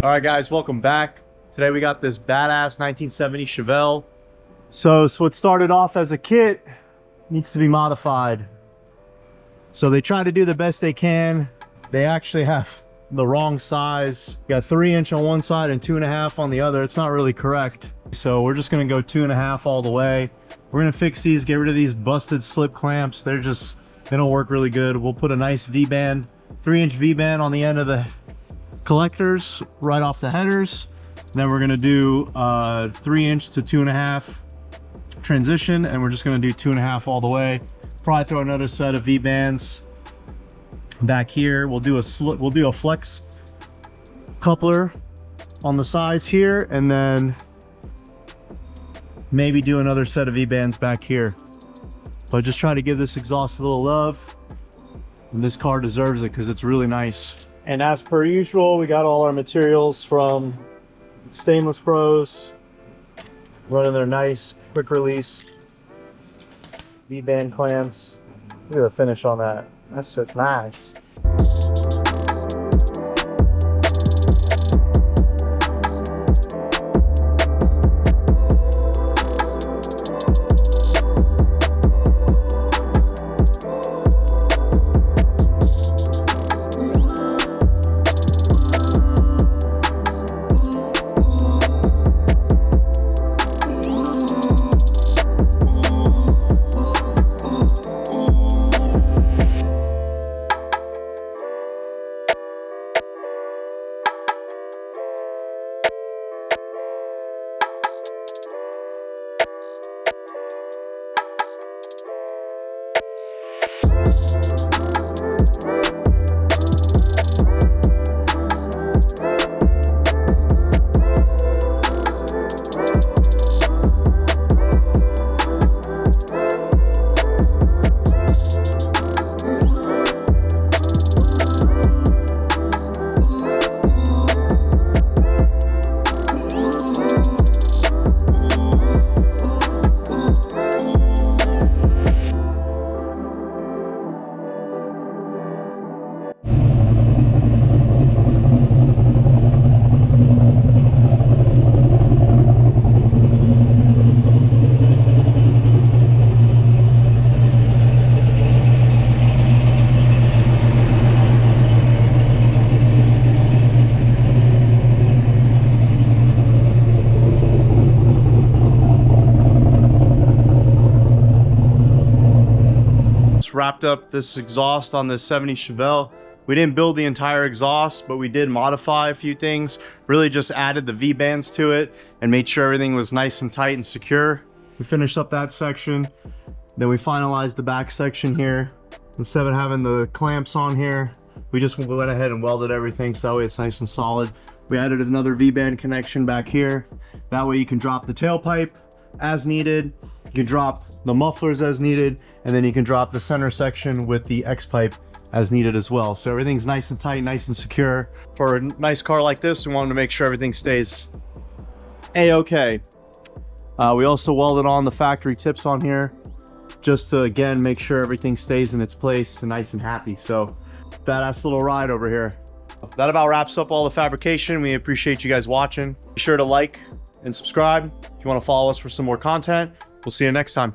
All right, guys, welcome back. Today we got this badass 1970 Chevelle. So what started off as a kit needs to be modified. So they try to do the best they can. They actually have the wrong size. You got 3-inch on one side and 2.5 on the other. It's not really correct. So we're just gonna go 2.5 all the way. We're gonna fix these, get rid of these busted slip clamps. They don't work really good. We'll put a nice V-band, 3-inch V-band on the end of the collectors right off the headers. Then we're gonna do 3-inch to 2.5 transition, and we're just gonna do 2.5 all the way. Probably throw another set of V-bands back here. We'll do a flex coupler on the sides here, and then maybe do another set of V-bands back here. But just try to give this exhaust a little love, and this car deserves it because it's really nice. And as per usual, we got all our materials from Stainless Pros, running their nice quick release V-band clamps. Look at the finish on that. That's just nice. Wrapped up this exhaust on this 70 Chevelle. We didn't build the entire exhaust, but we did modify a few things. Really just added the V-bands to it and made sure everything was nice and tight and secure. We finished up that section. Then we finalized the back section here. Instead of having the clamps on here, we just went ahead and welded everything so that way it's nice and solid. We added another V-band connection back here. That way you can drop the tailpipe as needed. You can drop the mufflers as needed, and then you can drop the center section with the X-pipe as needed as well. So everything's nice and tight, nice and secure. For a nice car like this, we wanted to make sure everything stays A-okay. We also welded on the factory tips on here just to, again, make sure everything stays in its place and nice and happy. So badass little ride over here. That about wraps up all the fabrication. We appreciate you guys watching. Be sure to like and subscribe if you want to follow us for some more content. We'll see you next time.